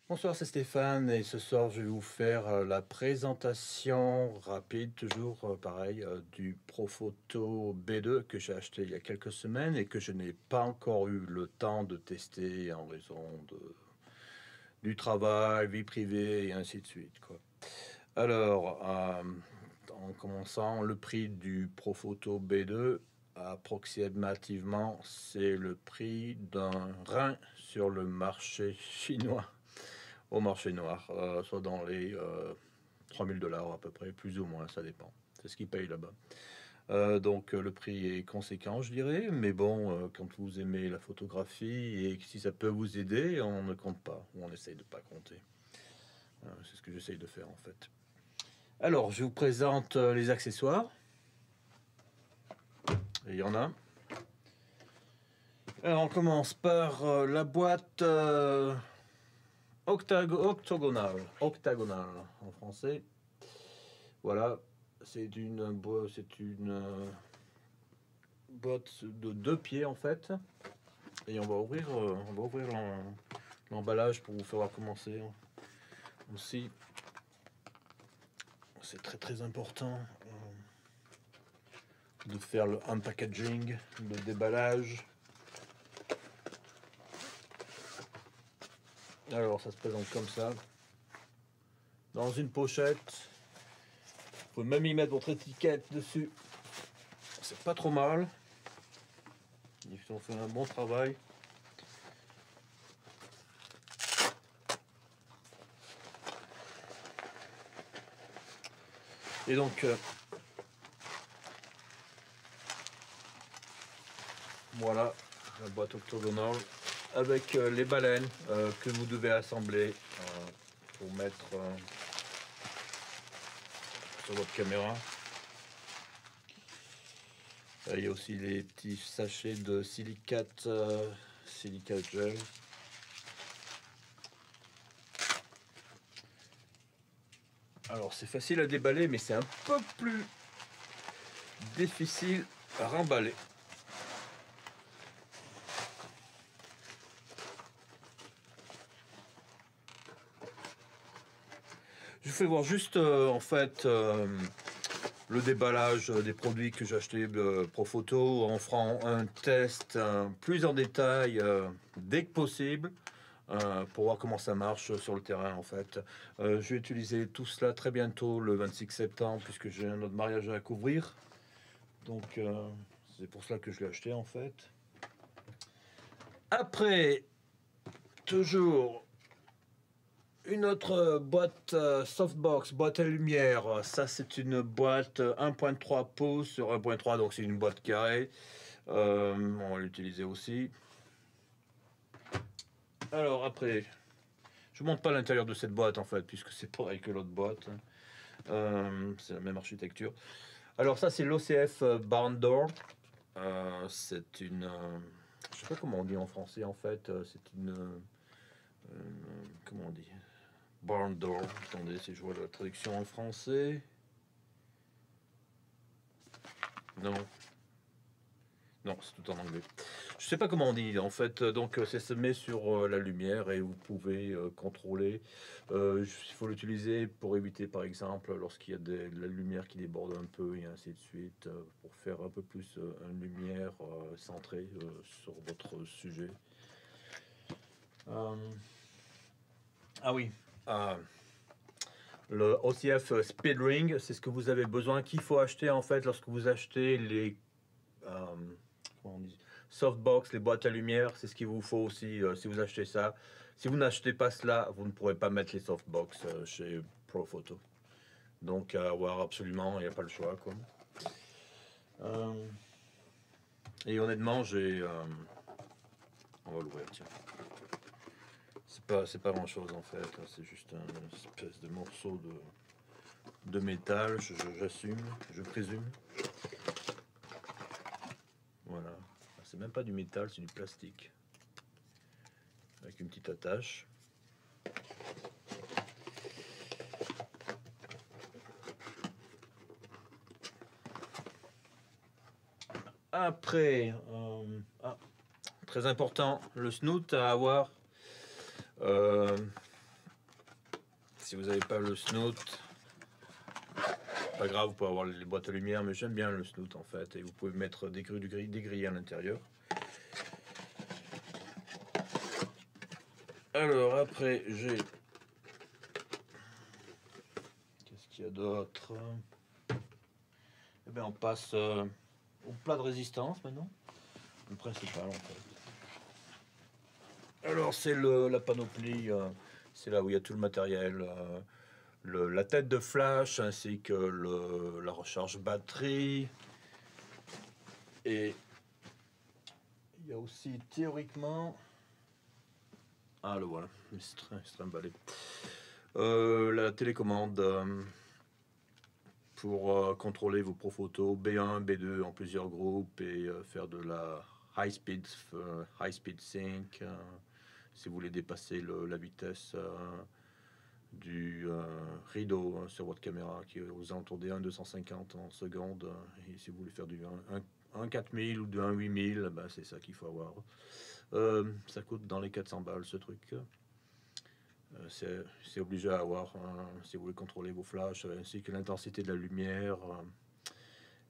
Bonsoir, c'est Stéphane et ce soir je vais vous faire la présentation rapide, toujours pareil, du Profoto B2 que j'ai acheté il y a quelques semaines et que je n'ai pas encore eu le temps de tester en raison du travail, vie privée et ainsi de suite, quoi. Alors, en commençant, le prix du Profoto B2, approximativement, c'est le prix d'un rein sur le marché chinois. Au marché noir, soit dans les 3000 dollars à peu près, plus ou moins, ça dépend. C'est ce qu'ils payent là-bas. Donc le prix est conséquent, je dirais, mais bon, quand vous aimez la photographie et que si ça peut vous aider, on ne compte pas, ou on essaye de pas compter. C'est ce que j'essaye de faire en fait. Alors, je vous présente les accessoires. Et il y en a. Alors, on commence par la boîte octogonale en français. Voilà, c'est une boîte de 2 pieds en fait. Et on va ouvrir l'emballage pour vous faire voir comment c'est aussi. C'est très très important de faire le unpackaging, le déballage. Alors ça se présente comme ça, dans une pochette. Vous pouvez même y mettre votre étiquette dessus. C'est pas trop mal. Ils ont fait un bon travail. Et donc voilà la boîte octogonale avec les baleines que vous devez assembler pour mettre sur votre caméra. Il y a aussi les petits sachets de silicate gel. Alors c'est facile à déballer, mais c'est un peu plus difficile à remballer. Je vous fais voir juste en fait le déballage des produits que j'ai achetés Profoto. On fera un test plus en détail dès que possible. Pour voir comment ça marche sur le terrain en fait. Je vais utiliser tout cela très bientôt le 26 septembre puisque j'ai un autre mariage à couvrir. Donc c'est pour cela que je l'ai acheté en fait. Après, toujours une autre boîte softbox, boîte à lumière. Ça c'est une boîte 1.3 pouces sur 1.3, donc c'est une boîte carrée. On va l'utiliser aussi. Alors après, je ne montre pas l'intérieur de cette boîte en fait, puisque c'est pareil que l'autre boîte. C'est la même architecture. Alors ça c'est l'OCF Barn Door. C'est une... je sais pas comment on dit en français en fait. C'est une... comment on dit? Barn Door. Attendez si je vois la traduction en français. Non. Non, c'est tout en anglais. Je sais pas comment on dit en fait. Donc ça se met sur la lumière et vous pouvez contrôler. Il faut l'utiliser pour éviter par exemple lorsqu'il y a de la lumière qui déborde un peu et ainsi de suite, pour faire un peu plus une lumière centrée sur votre sujet. Ah oui. Le OCF Speed Ring, c'est ce que vous avez besoin, qu'il faut acheter en fait lorsque vous achetez les comment on dit, softbox, les boîtes à lumière, c'est ce qu'il vous faut aussi si vous achetez ça. Si vous n'achetez pas cela, vous ne pourrez pas mettre les softbox chez Profoto. Donc à avoir absolument, il n'y a pas le choix quoi. Et honnêtement, on va l'ouvrir, tiens. C'est pas grand chose en fait, c'est juste une espèce de morceau de métal, j'assume, je présume. Voilà, c'est même pas du métal, c'est du plastique. Avec une petite attache. Après, très important, le snoot à avoir Si vous n'avez pas le snoot, pas grave, vous pouvez avoir les boîtes à lumière, mais j'aime bien le snoot en fait. Et vous pouvez mettre des grilles à l'intérieur. Alors après, j'ai... Qu'est-ce qu'il y a d'autre? Eh bien, on passe au plat de résistance maintenant. Le principal en fait. Alors c'est la panoplie, c'est là où il y a tout le matériel. La tête de flash ainsi que la recharge batterie. Et il y a aussi théoriquement... Ah le voilà, c'est emballé. La télécommande pour contrôler vos Profoto B1, B2 en plusieurs groupes et faire de la high speed sync si vous voulez dépasser la vitesse du rideau sur votre caméra qui est aux alentours des 1,250 en seconde. Et si vous voulez faire du 1,4000 ou du 1,8000, ben c'est ça qu'il faut avoir. Ça coûte dans les 400 balles ce truc. C'est obligé à avoir si vous voulez contrôler vos flashs ainsi que l'intensité de la lumière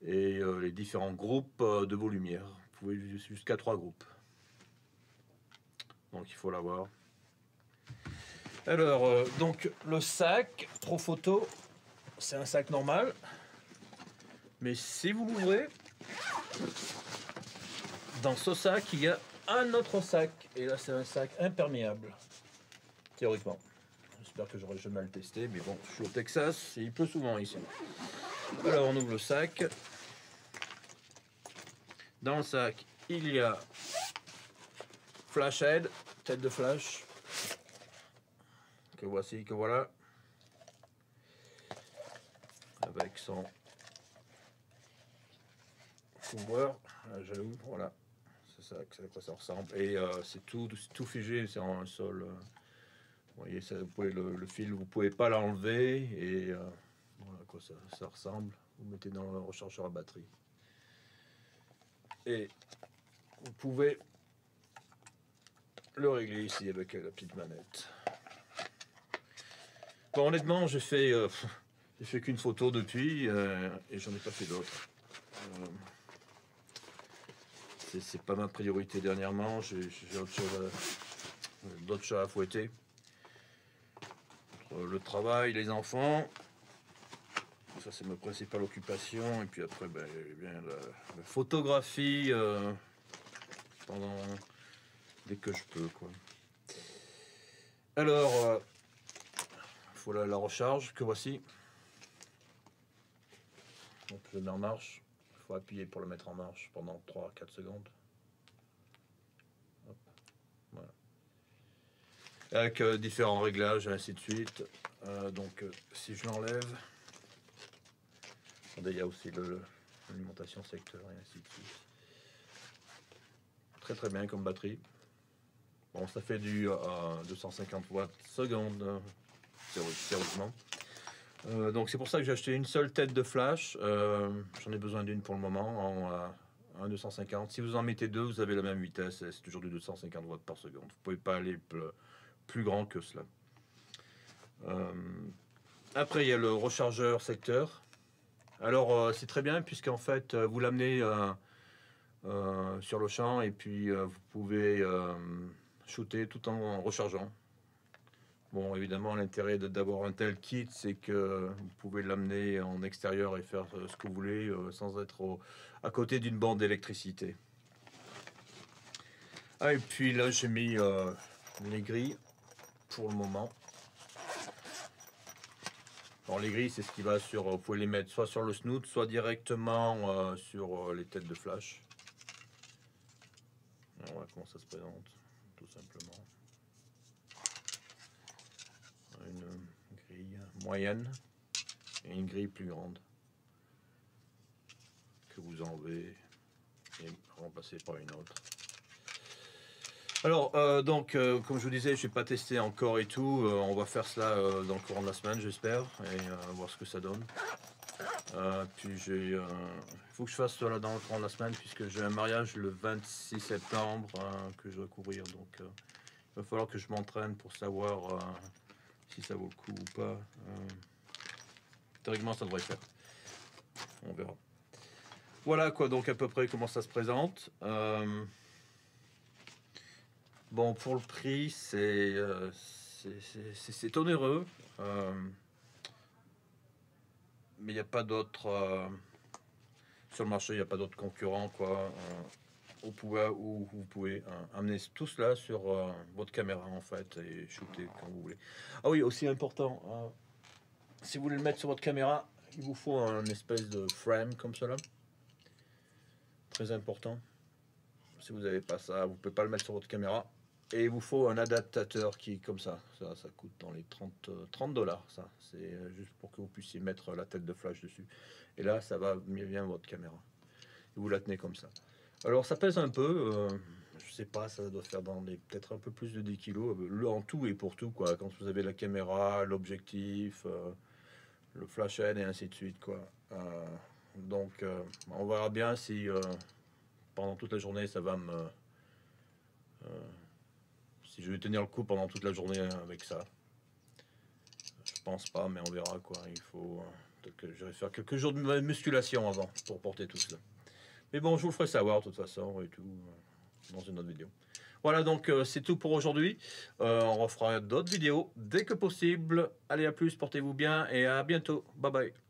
et les différents groupes de vos lumières. Vous pouvez jusqu'à 3 groupes. Donc il faut l'avoir. Alors, donc le sac Profoto, c'est un sac normal. Mais si vous l'ouvrez, dans ce sac, il y a un autre sac. Et là, c'est un sac imperméable. Théoriquement. J'espère que j'aurai jamais à le tester. Mais bon, je suis au Texas et il pleut souvent ici. Alors, on ouvre le sac. Dans le sac, il y a flash head, tête de flash. Que voici, que voilà. Avec son couvreur. J'allume, voilà. C'est ça, à quoi ça ressemble. Et c'est tout figé, c'est en un sol. Vous voyez, ça, vous pouvez le fil, vous pouvez pas l'enlever. Et voilà à quoi ça ressemble. Vous mettez dans le rechargeur à batterie. Et vous pouvez le régler ici avec la petite manette. Bon, honnêtement, j'ai fait qu'une photo depuis et j'en ai pas fait d'autres. C'est pas ma priorité dernièrement. J'ai d'autres choses à fouetter. Le travail, les enfants. Ça, c'est ma principale occupation. Et puis après, ben, bien, la photographie dès que je peux, quoi. Alors, il faut la recharge que voici. Donc, je le mets en marche. Il faut appuyer pour le mettre en marche pendant 3-4 secondes. Hop. Voilà. Avec différents réglages et ainsi de suite. Donc, si je l'enlève, il y a aussi l'alimentation secteur et ainsi de suite. Très très bien comme batterie. Bon, ça fait du 250 watts seconde, sérieusement. Donc c'est pour ça que j'ai acheté une seule tête de flash. J'en ai besoin d'une pour le moment en 250. Si vous en mettez deux, vous avez la même vitesse. C'est toujours du 250 watts par seconde. Vous pouvez pas aller plus grand que cela. Après, il y a le rechargeur secteur. Alors, c'est très bien puisqu'en fait, vous l'amenez sur le champ et puis vous pouvez shooter tout en rechargeant. Bon, évidemment, l'intérêt d'avoir un tel kit, c'est que vous pouvez l'amener en extérieur et faire ce que vous voulez sans être à côté d'une bande d'électricité. Ah, et puis là, j'ai mis les grilles pour le moment. Alors, les grilles, c'est ce qui va sur... Vous pouvez les mettre soit sur le snoot, soit directement sur les têtes de flash. Alors, voilà comment ça se présente, tout simplement. Une grille moyenne et une grille plus grande que vous enlevez et remplacez par une autre. Alors, comme je vous disais, je n'ai pas testé encore et tout. On va faire cela dans le courant de la semaine, j'espère, et voir ce que ça donne. Puis il faut que je fasse cela dans le courant de la semaine puisque j'ai un mariage le 26 septembre que je dois couvrir. Donc, il va falloir que je m'entraîne pour savoir si ça vaut le coup ou pas. Théoriquement, ça devrait faire. On verra. Voilà quoi, donc à peu près comment ça se présente. Bon, pour le prix, c'est onéreux. Mais il n'y a pas d'autres... sur le marché, il n'y a pas d'autres concurrents, quoi. Vous pouvez amener tout cela sur votre caméra, en fait, et shooter quand vous voulez. Ah oui, aussi important, si vous voulez le mettre sur votre caméra, il vous faut un espèce de frame comme cela. Très important. Si vous n'avez pas ça, vous ne pouvez pas le mettre sur votre caméra. Et il vous faut un adaptateur qui, comme ça coûte dans les 30 $, ça. C'est juste pour que vous puissiez mettre la tête de flash dessus. Et là, ça va bien votre caméra. Et vous la tenez comme ça. Alors, ça pèse un peu. Je sais pas, ça doit faire dans peut-être un peu plus de 10 kilos. En tout et pour tout, quoi. Quand vous avez la caméra, l'objectif, le flash-head et ainsi de suite, quoi. Donc, on verra bien si pendant toute la journée, ça va me... si je vais tenir le coup pendant toute la journée avec ça. Je pense pas, mais on verra quoi. Il faut peut-être que je vais faire quelques jours de musculation avant pour porter tout cela. Mais bon, je vous le ferai savoir de toute façon et tout dans une autre vidéo. Voilà, donc c'est tout pour aujourd'hui. On refera d'autres vidéos dès que possible. Allez, à plus, portez-vous bien et à bientôt. Bye bye.